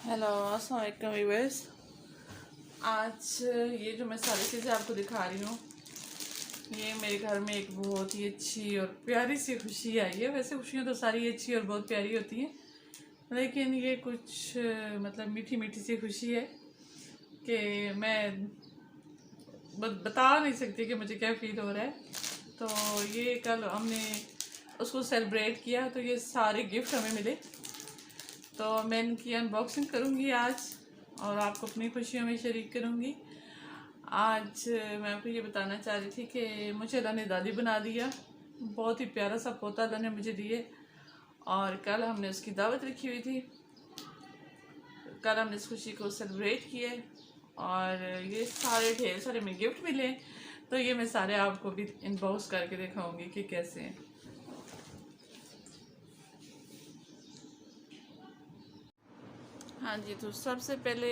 Hello अस्सलाम वालेकुम viewers. आज ये जो मैं सारी चीज़ें आपको दिखा रही हूँ, ये मेरे घर में एक बहुत ही अच्छी और प्यारी सी खुशी आई है। वैसे खुशियाँ तो सारी अच्छी और बहुत प्यारी होती हैं, लेकिन ये कुछ मतलब मीठी मीठी सी खुशी है कि मैं बता नहीं सकती कि मुझे क्या फील हो रहा है। तो ये कल हमने उसको सेलिब्रेट किया, तो ये सारे गिफ्ट हमें मिले, तो मैं इनकी अनबॉक्सिंग करूँगी आज और आपको अपनी खुशियों में शरीक करूँगी। आज मैं आपको ये बताना चाह रही थी कि मुझे अल्लाह ने दादी बना दिया। बहुत ही प्यारा सा पोता अल्लाह ने मुझे दिए और कल हमने उसकी दावत रखी हुई थी। कल हमने इस खुशी को सेलिब्रेट किया और ये सारे ढेर सारे में गिफ्ट मिले, तो ये मैं सारे आपको भी इनबॉक्स करके दिखाऊँगी कि कैसे हैं। हाँ जी, तो सबसे पहले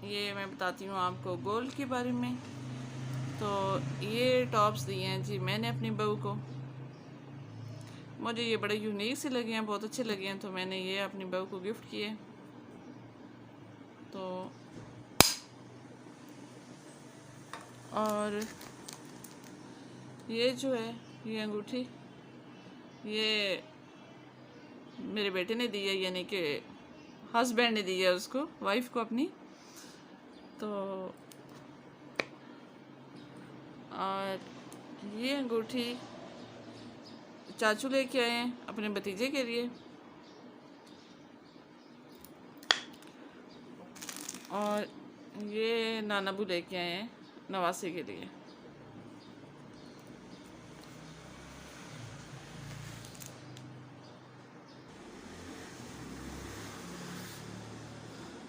ये मैं बताती हूँ आपको गोल्ड के बारे में। तो ये टॉप्स दिए हैं जी मैंने अपनी बहू को। मुझे ये बड़े यूनिक से लगे हैं, बहुत अच्छे लगे हैं, तो मैंने ये अपनी बहू को गिफ्ट किए। तो और ये जो है ये अंगूठी, ये मेरे बेटे ने दी है, यानी कि हस्बैंड ने दी है उसको, वाइफ को अपनी। तो और ये अंगूठी चाचू लेके आए हैं अपने भतीजे के लिए, और ये नानाबू लेके आए हैं नवासे के लिए।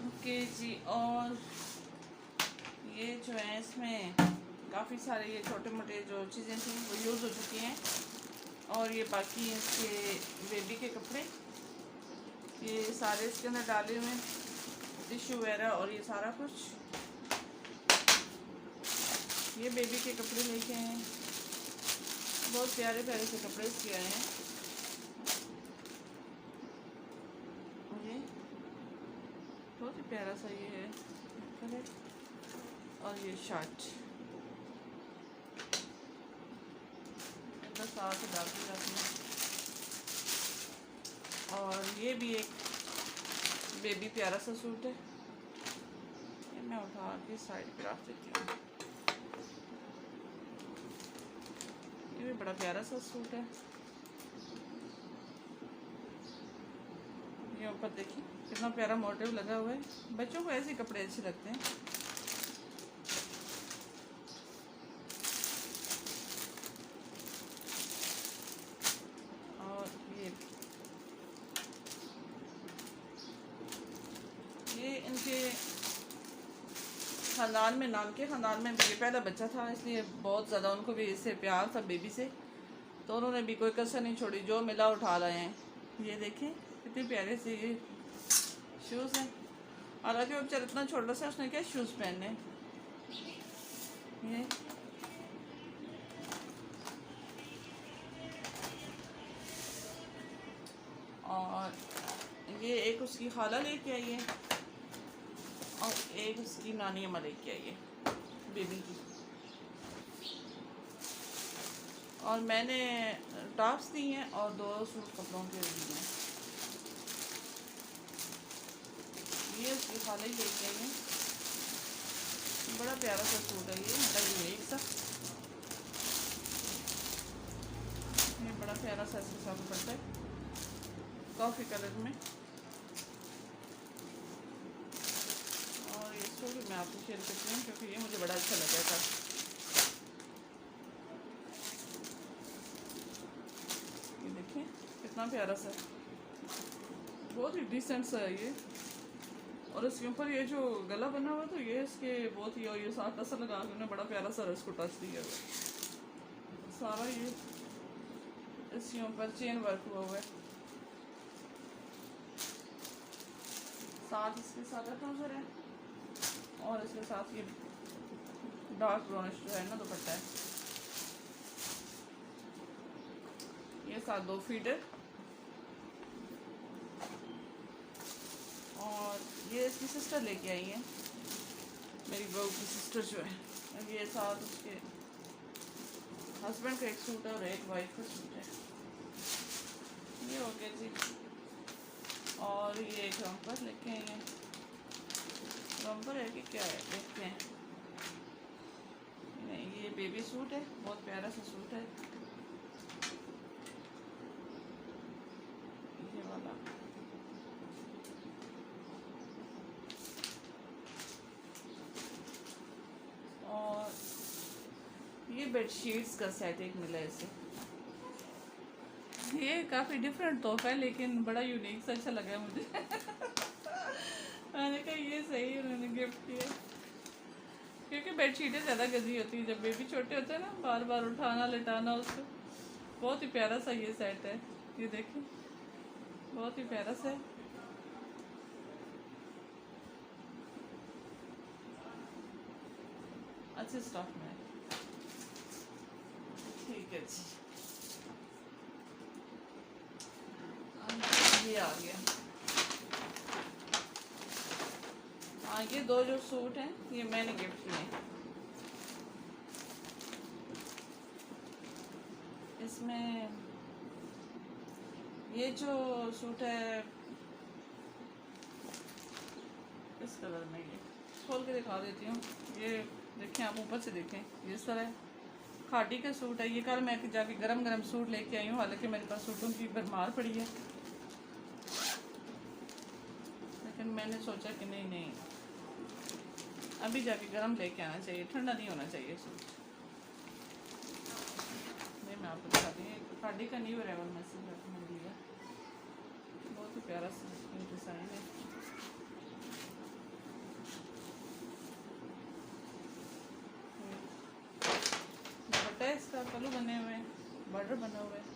ओके जी, और ये जो है इसमें काफ़ी सारे ये छोटे मोटे जो चीज़ें थी वो यूज़ हो चुकी हैं, और ये बाकी इसके बेबी के कपड़े ये सारे इसके अंदर डाले हुए हैं, टिश्यू वगैरह और ये सारा कुछ। ये बेबी के कपड़े लेके आए हैं, बहुत प्यारे प्यारे से कपड़े इसके आए हैं। ये बहुत ही प्यारा सा ये है कलर, और ये शर्ट साथ डालती रहती हूँ। और ये भी एक बेबी प्यारा सा सूट है, ये मैं उठा के साइड पे रख देती हूँ। ये भी बड़ा प्यारा सा सूट है। ये ऊपर देखिए कितना प्यारा मोटिव लगा हुआ है, बच्चों को ऐसे कपड़े अच्छे लगते हैं। और ये इनके ख़ानदान में, नाम के ख़ानदान में ये पहला बच्चा था, इसलिए बहुत ज़्यादा उनको भी इससे प्यार था बेबी से, तो उन्होंने भी कोई कसर नहीं छोड़ी, जो मिला उठा लाए हैं। ये देखें कितने प्यारे से ये शूज़ हैं, हालांकि वो बेचारा इतना छोटा सा, उसने क्या शूज़ पहने। ये और ये एक उसकी खाला लेके आई है और एक उसकी नानी अम्मा लेके आई है बेबी की। और मैंने टॉप्स दी हैं और 2 सूट कपड़ों के दिए हैं। ये उसकी खाला ही लेके आई है, बड़ा प्यारा सा सूट है ये, मतलब यूनिक सा, ये बड़ा प्यारा सा इसके साथ दुपट्टा है कॉफ़ी कलर में। और ये सूट मैं आपको शेयर करती हूँ क्योंकि ये मुझे बड़ा अच्छा लगा था। ये देखिए कितना प्यारा सा, बहुत ही डिसेंट सा है ये। और इसके ऊपर ये जो गला बना हुआ, तो ये इसके बहुत ही, और ये साथ असर लगा के उन्होंने बड़ा प्यारा सा इसको टच दिया हुआ सारा। ये इसके ऊपर चेन वर्क हुआ हुआ है, साथ इसके सादा ट्राउजर है, और इसके साथ ये डार्क ब्राउनिश जो है ना दुपट्टा है। ये साथ 2 फीडर, और ये इसकी सिस्टर लेके आई है, मेरी बहू की सिस्टर जो है। और ये साथ उसके हस्बैंड का एक सूट है और एक वाइफ का सूट है। ये हो गया जी। और ये एक रंपर लेके आई है, रंपर है कि क्या है देखते हैं। नहीं, ये बेबी सूट है, बहुत प्यारा सा सूट है ये वाला। और ये बेडशीट्स का सेट एक मिला है इसे। ये काफ़ी डिफरेंट तोहफा है लेकिन बड़ा यूनिक सा अच्छा लगा मुझे। मैंने कहा ये सही उन्होंने गिफ्ट किया, क्योंकि बेडशीटें ज़्यादा गंदी होती है जब बेबी छोटे होते हैं ना, बार बार उठाना लेटाना उसको। बहुत ही प्यारा सा ये सेट है, ये देखिए बहुत ही प्यारा सा है। अच्छे स्टॉक में है। ठीक है जी, ये आ गया। हाँ, ये दो जो सूट हैं ये मैंने गिफ्ट किए हैं। इसमें ये जो सूट है इस कलर में, ये खोल के दिखा देती हूँ। ये देखें आप, ऊपर से देखें, ये इस तरह खाटी का सूट है। ये कल मैं जाके गरम गरम सूट लेके आई हूँ, हालांकि मेरे पास सूटों की भरमार पड़ी है, लेकिन मैंने सोचा कि नहीं अभी जाके गरम लेके आना चाहिए, ठंडा नहीं होना चाहिए सूट। नहीं, मैं आपको दिखाती हूँ, खाटी का न्यू अराइवल मैसेज मैंने लिया, बहुत ही प्यारा सा डिज़ाइन है। दुपट्टा इसका पल्लू बने हुए हैं, बॉर्डर बना हुआ है।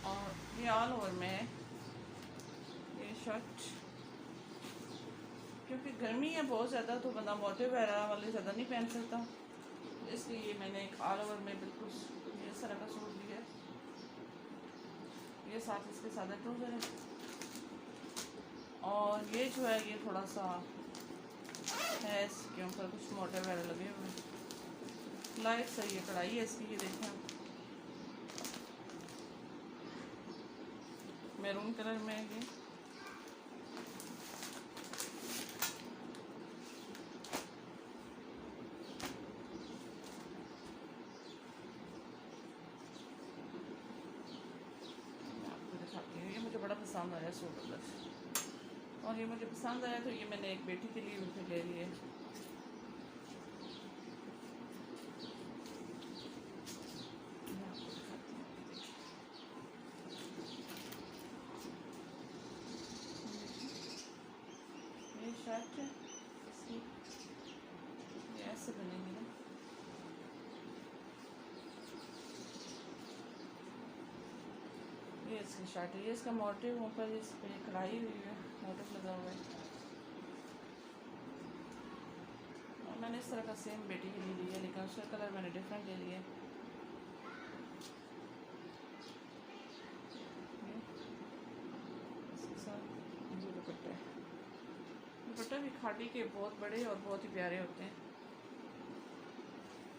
और ये ऑल ओवर में है ये शर्ट, क्योंकि गर्मी है बहुत ज़्यादा तो बंदा मोटे वगैरह वाले ज़्यादा नहीं पहन सकता, इसलिए मैंने एक ऑल ओवर में बिल्कुल ये इस तरह का सूट लिया। ये साथ इसके सादा ट्राउज़र है, और ये जो है ये थोड़ा सा है, इसके ऊपर कुछ मोटे वगैरह लगे हुए हैं। लाइट सा ये कढ़ाई है इसकी, ये देखें आप, मैरून कलर में है ये। ये मुझे बड़ा पसंद आया सूट कलर, और ये मुझे पसंद आया तो ये मैंने एक बेटी के लिए भी ले लिए। ये शर्ट है इसकी, ये ऐसे बनेगी ना, ये इसकी शर्ट है। ये इसका मोटिव ऊपर इस पर कढ़ाई हुई है, मोटिव लगा हुआ है। और मैंने इस तरह का सेम बेटी के लिए लिया, लेकिन उसका कलर मैंने डिफरेंट ले लिया। इसके साथ ये दुपट्टा है, दुपट्टा भी खादी के बहुत बड़े और बहुत ही प्यारे होते हैं।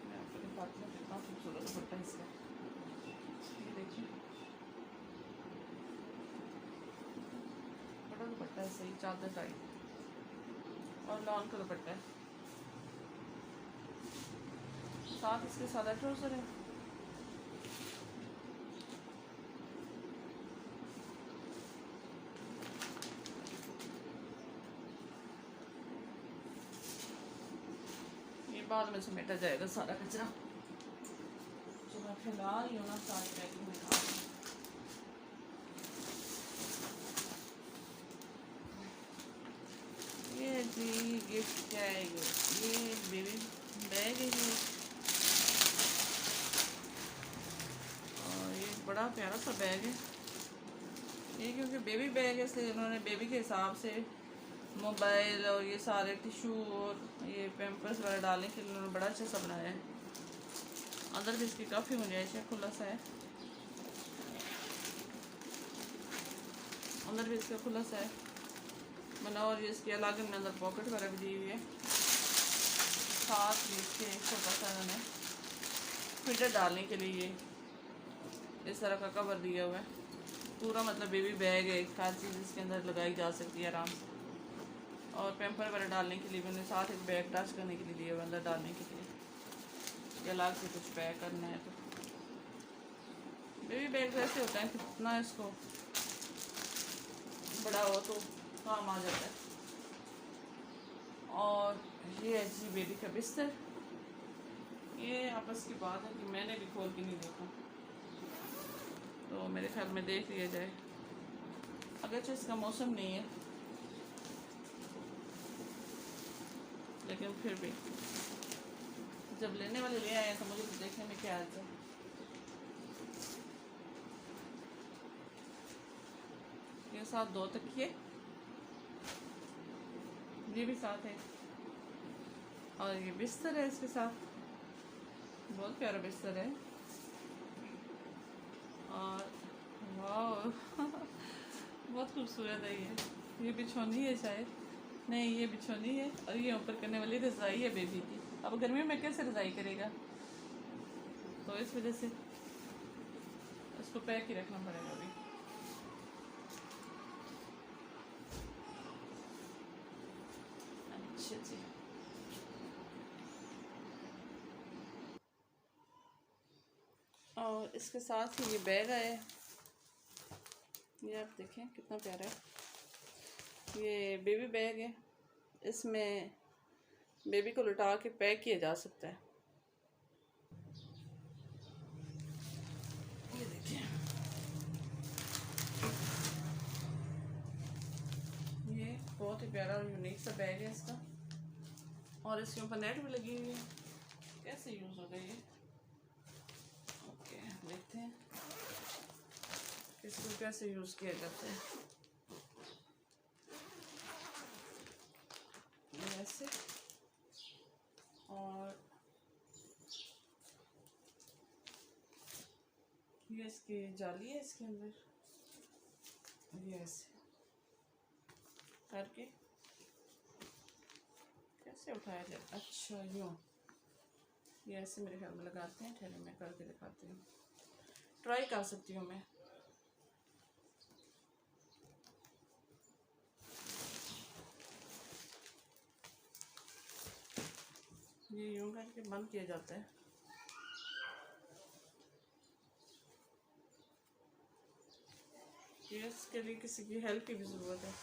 मैं आपको दिखाती हूँ कितना खूबसूरत दुपट्टा है इसका, ये देखिए बड़ा दुपट्टा है, सही चादर टाइप, और लॉन का दुपट्टा है। साथ इसके सादा ट्राउज़र है। ये बाद में समेटा जाएगा सारा कचरा जो मैं फैला रही हूँ ना, सारी पैकिंग में खा रही हूँ। ये जी गिफ्ट क्या है, ये बेबी बैग है ये, और ये बड़ा प्यारा सा बैग है ये, क्योंकि बेबी बैग है इसलिए उन्होंने बेबी के हिसाब से मोबाइल और ये सारे टिशू और ये पैम्पर्स वगैरह डालने के लिए उन्होंने बड़ा अच्छा सा बनाया है। अंदर भी इसकी काफ़ी गुंजाइश है, खुला सा है। अंदर भी इसका खुला सा है बना, और ये इसके अलग में अंदर पॉकेट वगैरह भी दी हुई है। साथ भी इसके छोटा सा इन्होंने फीडर डालने के लिए ये इस तरह का कवर दिया हुआ है। पूरा मतलब बेबी बैग है, हर चीज़ इसके अंदर लगाई जा सकती है आराम से। और पैम्पर वगैरह डालने के लिए मैंने साथ एक बैग टच करने के लिए दिया हुआ अंदर डालने के लिए, या अलग से कुछ पैक करना है तो। बेबी बैग वैसे होता है कितना इसको बड़ा हो तो काम आ जाता है। और ये है जी बेबी का बिस्तर। ये आपस की बात है कि मैंने भी खोल के नहीं देखा, तो मेरे ख्याल में देख लिया जाए। अगरचे इसका मौसम नहीं है, लेकिन फिर भी जब लेने वाले ले आए तो मुझे तो देखने में क्या आता है। ये साथ 2 तकिए, ये भी साथ है, और ये बिस्तर है इसके साथ। बहुत प्यारा बिस्तर है। और वाह बहुत खूबसूरत है ये बिछौनी है शायद, नहीं ये बिछौनी है, और ये ऊपर करने वाली रज़ाई है बेबी की। अब गर्मियों में कैसे रज़ाई करेगा, तो इस वजह से इसको पैक ही रखना पड़ेगा अभी। अच्छा जी, और इसके साथ ही ये बैग आया है। ये आप देखें कितना प्यारा है। ये बेबी बैग है, इसमें बेबी को लुटा के पैक किया जा सकता है। ये देखिए, ये बहुत ही प्यारा और यूनिक सा बैग है इसका, और इसके ऊपर नेट भी लगी हुई है। कैसे यूज़ होगा ये, ओके देखते हैं इसको कैसे यूज़ किया जाता है। ऐसे, और ये इसकी जाली है इसके अंदर, ये ऐसे करके कैसे उठाया जाए। अच्छा यूँ, ये ऐसे मेरे ख्याल में लगाते हैं। ठहरे मैं करके दिखाती हूँ, ट्राई कर सकती हूँ मैं। ये यूँ करके बंद किया जाता है। ये इसके लिए किसी की हेल्प की भी ज़रूरत है।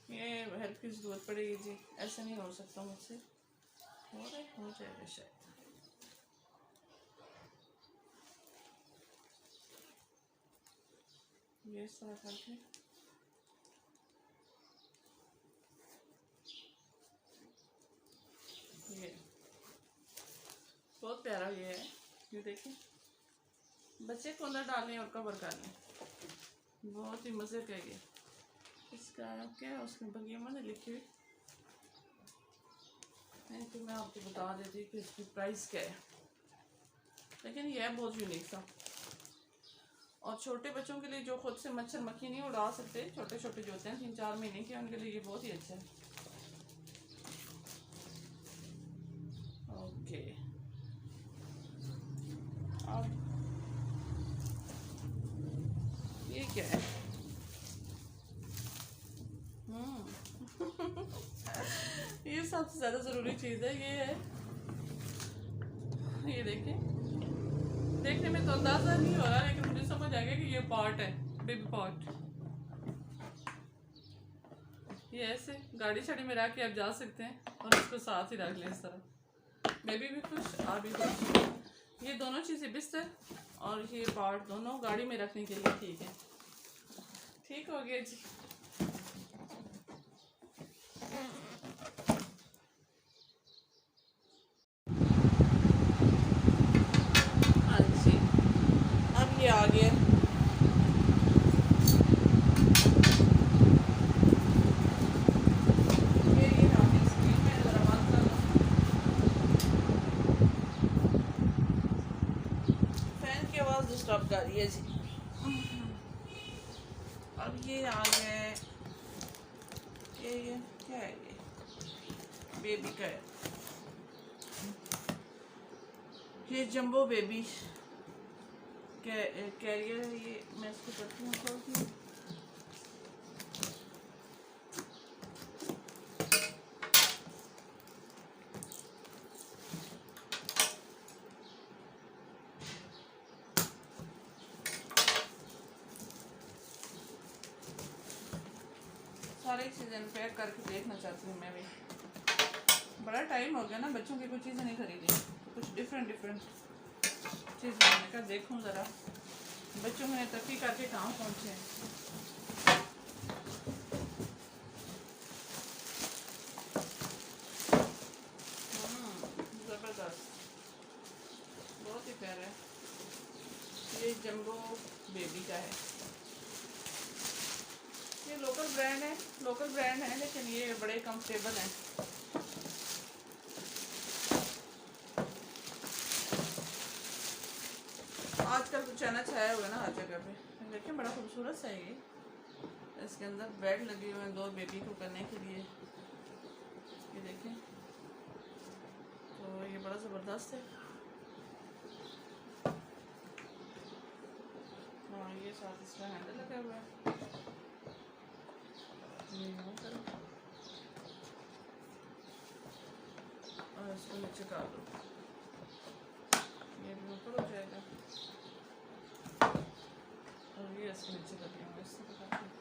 ये हेल्प की ज़रूरत पड़ेगी जी, ऐसे नहीं हो सकता मुझसे। हो जाएगा शायद। ये इस तरह करके ये बहुत प्यारा ये है। ये देखिए, बच्चे को अंदर डालें और कवर कर लें, बहुत ही मज़े का ये। इसका क्या है, उसमें बगिया मैंने लिखी हुई नहीं, तो मैं आपको बता देती कि इसकी प्राइस क्या है, लेकिन ये है बहुत यूनिक सा। और छोटे बच्चों के लिए जो खुद से मच्छर मक्खी नहीं उड़ा सकते, छोटे छोटे जो होते हैं 3-4 महीने के, उनके लिए ये बहुत ही अच्छा है। ओके, अब ये क्या है, ये सबसे ज़्यादा ज़रूरी चीज़ है। ये है, ये देखें, देखने में तो अंदाज़ा नहीं हो रहा, लेकिन मुझे समझ आ गया कि ये पार्ट है, बेबी पार्ट। ये ऐसे गाड़ी छड़ी में रख के आप जा सकते हैं, और इसको साथ ही रख लें इस तरह। बेबी भी खुश, आप भी खुश। ये दोनों चीज़ें, बिस्तर और ये पार्ट, दोनों गाड़ी में रखने के लिए ठीक है। ठीक हो गया जी। गया है। ये हमने स्क्रीन में ज़रा बंद कर लो। फैन की आवाज़ डिस्टर्ब कर रही है जी। अब ये आ गए, ये क्या है, ये बेबी का है, ये जंबो बेबी कैरियर है। ये मैं इसको करती हूँ थोड़ी सी। सारे चीज़ें पैक करके देखना चाहती हूँ मैं भी। बड़ा टाइम हो गया ना, बच्चों की कुछ चीज़ें नहीं खरीदी, कुछ डिफरेंट चीज़ मैंने कहा देखूँ ज़रा बच्चों में तरक्की करके कहाँ पहुँचे हैं। ज़बरदस्त, बहुत ही प्यारा है। ये जंबो बेबी का है, ये लोकल ब्रांड है लेकिन ये बड़े कंफर्टेबल हैं। आजकल तो चना छाया हुआ है ना हर जगह पे। देखिए बड़ा खूबसूरत सा है ये। इसके अंदर बेड लगे हुए हैं 2 बेबी को करने के लिए, ये देखें। तो ये बड़ा ज़बरदस्त है। हाँ, ये साथ इसका हैंडल लगा हुआ है। ये और इसको नीचे काट दो, ये भी ऊपर हो जाएगा। और ये इसके नीचे कर दिया इससे पता नहीं।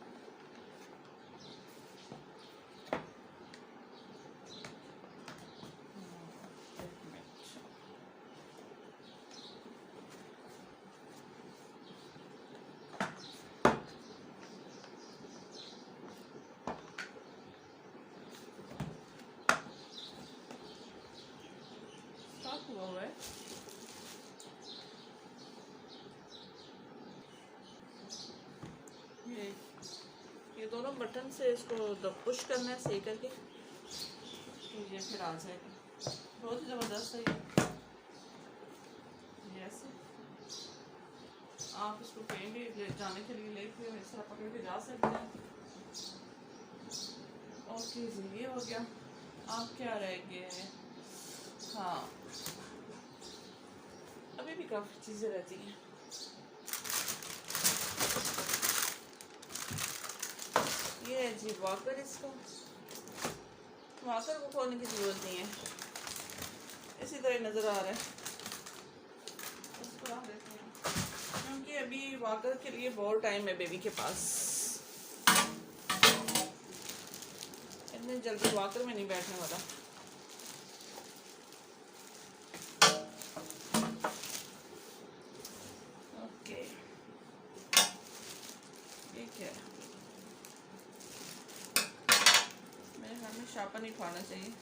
हुआ है ये दोनों बटन से इसको पुश करना है सही करके, ये फिर आ जाएगा। बहुत ही ज़बरदस्त है ये। ऐसे आप इसको कहीं भी ले जाने के लिए लेके इस तरह पकड़ के जा सकते हैं। ओके जी, ये हो गया। आप क्या रह गए? हाँ, अभी भी काफ़ी चीज़ें रहती हैं। ये है जी वॉकर, इसको वॉकर को खोलने की ज़रूरत नहीं है, इसी तरह नज़र आ रहा है। इसको रख देते हैं क्योंकि अभी वॉकर के लिए बहुत टाइम है बेबी के पास। इतने जल्दी वॉकर में नहीं बैठने वाला। ओके, ठीक है। मेरे घर में शापन ही खाना चाहिए।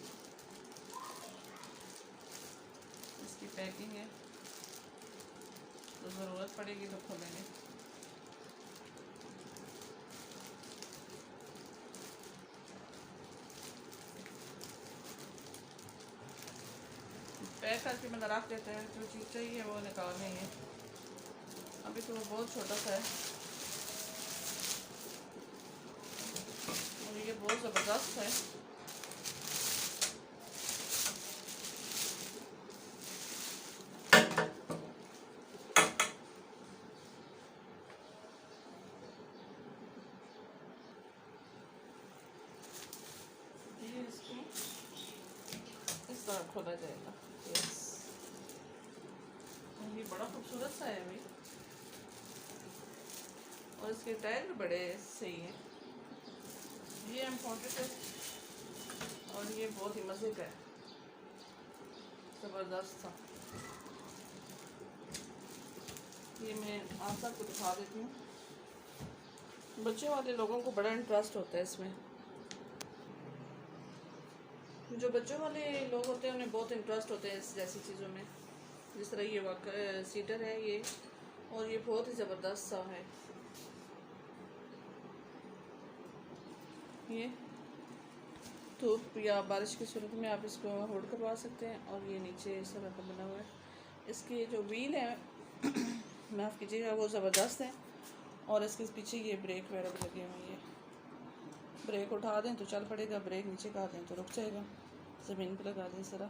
इसकी पैकिंग है तो ज़रूरत पड़ेगी तो खोलेंगे। पैक करके मैं रख देते हैं, जो चीज़ चाहिए वो निकाल लेंगे। अभी तो वो बहुत छोटा सा है और ये बहुत ज़बरदस्त है। ये इसको इस तरह खोला जाएगा। यस, ये बड़ा खूबसूरत सा है भाई, और इसके टायर भी बड़े सही हैं। ये इम्पोर्टेड है और ये बहुत ही मज़े का है, ज़बरदस्त था। ये मैं आप सबको दिखा देती हूँ। बच्चे वाले लोगों को बड़ा इंटरेस्ट होता है इसमें। जो बच्चों वाले लोग होते हैं उन्हें बहुत इंटरेस्ट होता है इस जैसी चीज़ों में। जिस तरह ये वाकर सीटर है ये, और ये बहुत ही ज़बरदस्त सा है। ये धूप या बारिश की सूरत में आप इसको होल्ड करवा सकते हैं। और ये नीचे इस तरह का बना हुआ है। इसकी जो व्हील है माफ़ कीजिएगा, वो ज़बरदस्त है। और इसके पीछे ये ब्रेक वगैरह भी लगे हुए हैं। ब्रेक उठा दें तो चल पड़ेगा, ब्रेक नीचे कर दें तो रुक जाएगा। ज़मीन पर लगा दें इस तरह।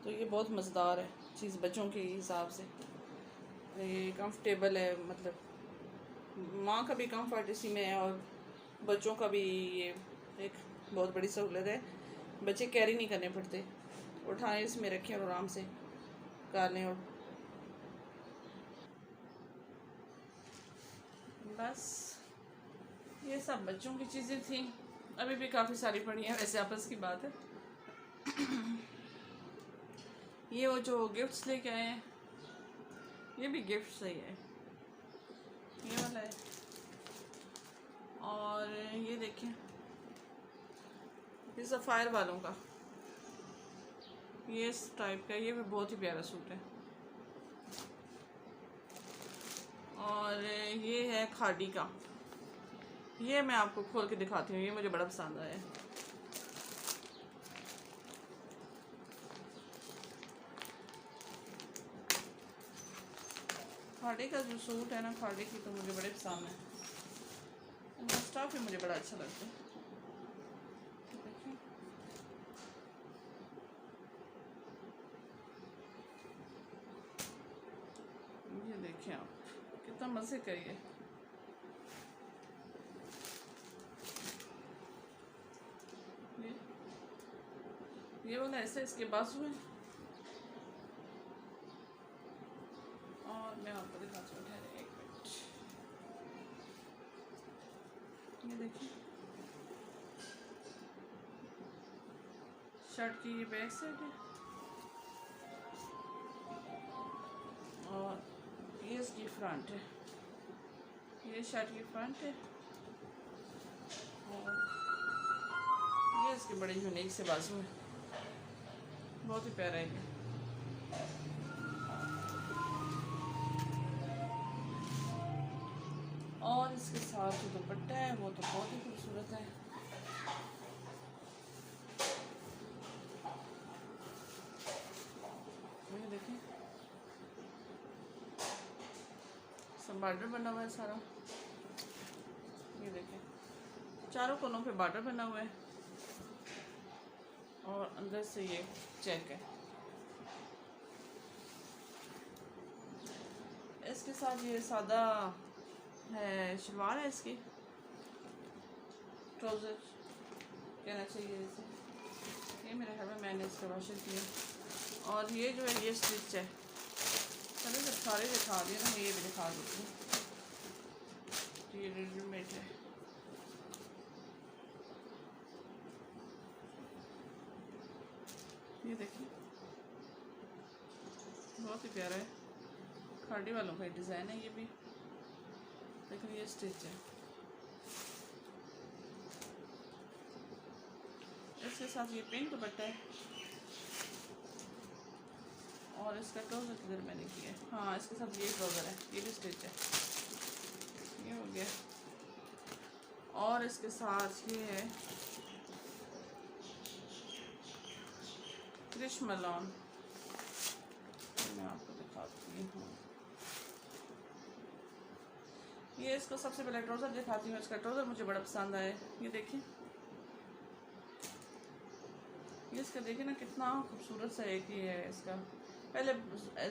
तो ये बहुत मज़ेदार है चीज़ बच्चों के हिसाब से। ये कंफर्टेबल है, मतलब माँ का भी कंफर्ट इसी में है और बच्चों का भी ये एक बहुत बड़ी सहूलत है। बच्चे कैरी नहीं करने पड़ते, उठाएं इसमें रखें और आराम से कर लें। और बस ये सब बच्चों की चीज़ें थी। अभी भी काफ़ी सारी पड़ी हैं, वैसे आपस की बात है। ये वो जो गिफ्ट्स लेके आए हैं, ये भी गिफ्ट सही है, ये वाला है। और ये देखें, ये सफ़ायर वालों का, ये इस टाइप का, ये भी बहुत ही प्यारा सूट है। और ये है खादी का, ये मैं आपको खोल के दिखाती हूँ, ये मुझे बड़ा पसंद आया। खादी का जो सूट है ना, खादी की तो मुझे बड़े पसंद है। इनका स्टफ भी मुझे बड़ा अच्छा लगता है। ये देखिए आप, कितना मज़े का ये वाला ऐसे इसके बाजू है। और मैं आपको दिखाती हूँ, ठहरे एक मिनट। ये देखिए, शर्ट की ये बैक साइड है और ये इसकी फ्रंट है। ये शर्ट की फ्रंट है और ये इसके बड़े यूनिक से बाजू है, बहुत ही प्यारा है ये। और इसके साथ जो दुपट्टा है वो तो बहुत ही खूबसूरत है। ये देखें, सब बॉर्डर बना हुआ है सारा। ये देखें, चारों कोनों पे बॉर्डर बना हुआ है और अंदर से ये चेक है। इसके साथ ये सादा है, शलवार है इसकी, ट्राउज़र कहना चाहिए इसे। ये मेरे घर में मैंने इसका वाशर किया। और ये जो है ये स्टिच है। चलो जब सारे दिखा दिए ना, मैं ये भी दिखा देती हूँ। ये रेडीमेड है। ये देखिए, बहुत ही प्यारा है, खाड़ी वालों का डिज़ाइन है ये भी। लेकिन ये स्टिच है। इसके साथ ये पिंक दुपट्टा है और इसका ट्राउज़र किधर मैंने किया है, हाँ इसके साथ ये ट्राउज़र है, ये भी स्टिच है। ये हो गया। और इसके साथ ये है क्रिश मलॉन, मैं आपको दिखाती हूँ। ये इसको सबसे पहले ट्राउज़र दिखाती हूँ। इसका ट्राउज़र मुझे बड़ा पसंद आया। ये देखिए, ये इसका देखिए ना कितना खूबसूरत सा एक ही है इसका। पहले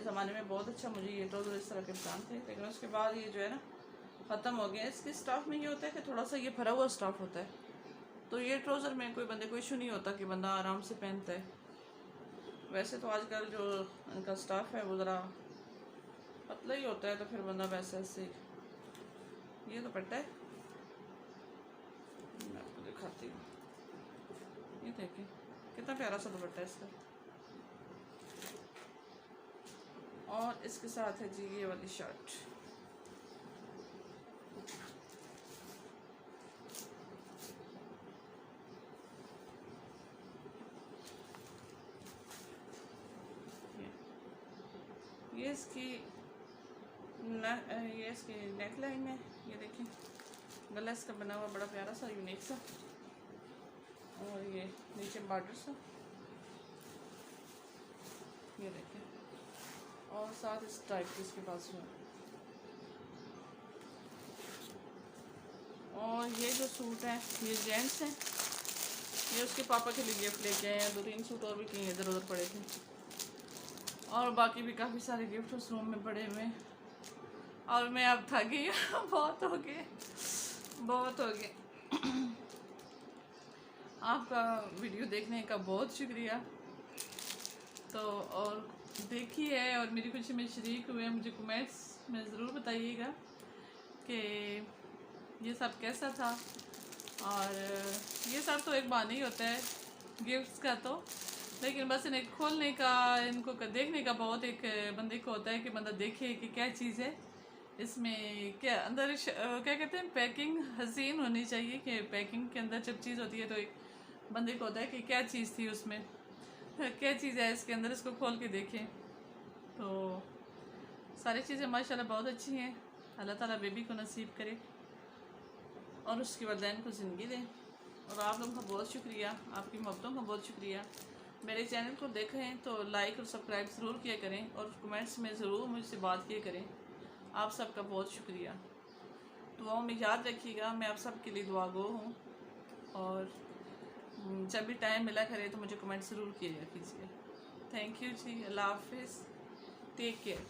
ज़माने में बहुत अच्छा मुझे ये ट्राउज़र इस तरह के पसंद थे, लेकिन उसके बाद ये जो है ना ख़त्म हो गया। इसके स्टफ़ में ये होता है कि थोड़ा सा ये भरा हुआ स्टफ़ होता है, तो ये ट्राउज़र में कोई बंदे को इशू नहीं होता कि बंदा आराम से पहनता है। वैसे तो आजकल जो इनका स्टफ़ है वो ज़रा पतला ही होता है, तो फिर बंदा वैसे ऐसे। ये दुपट्टा है, मैं आपको दिखाती हूँ। ये देखिए कितना प्यारा सा दुपट्टा है इसका। और इसके साथ है जी ये वाली शर्ट। ये इसकी ये इसकी नेक लाइन है, ये देखें गला इसका बना हुआ बड़ा प्यारा सा यूनिक सा, और ये नीचे बॉर्डर सा, ये देखें, और साथ इस टाइप की इसके पास है। और ये जो सूट है ये जेंट्स हैं, ये उसके पापा के लिए गिफ्ट लेके आए हैं। 2-3 सूट और भी कहीं इधर उधर पड़े थे, और बाकी भी काफ़ी सारे गिफ्ट उस रूम में पड़े हुए हैं। और मैं अब थक गई हूँ बहुत हो गए, बहुत हो गए। आपका वीडियो देखने का बहुत शुक्रिया। तो और देखिए और मेरी खुशी में शरीक हुए, मुझे कमेंट्स में ज़रूर बताइएगा कि ये सब कैसा था। और ये सब तो एक बहाना ही होता है गिफ्ट्स का, तो लेकिन बस इन्हें खोलने का, इनको देखने का बहुत एक बंदे को होता है कि बंदा देखे कि क्या चीज़ है इसमें, क्या अंदर क्या कहते हैं, पैकिंग हसीन होनी चाहिए। कि पैकिंग के अंदर जब चीज़ होती है तो एक बंदे को होता है कि क्या चीज़ थी उसमें, क्या चीज़ है इसके अंदर, इसको खोल के देखें। तो सारी चीज़ें माशाल्लाह बहुत अच्छी हैं। अल्लाह ताला बेबी को नसीब करे और उसके वालिदैन को ज़िंदगी दें। और आप लोगों का बहुत शुक्रिया, आपकी मोहब्बतों का बहुत शुक्रिया। मेरे चैनल को देखें तो लाइक और सब्सक्राइब ज़रूर किया करें, और कमेंट्स में ज़रूर मुझसे बात किया करें। आप सबका बहुत शुक्रिया। दुआओं में याद रखिएगा, मैं आप सब के लिए दुआ गो हूँ। और जब भी टाइम मिला करे तो मुझे कमेंट ज़रूर किया कीजिए। थैंक यू जी, अल्लाह हाफिज़, टेक केयर।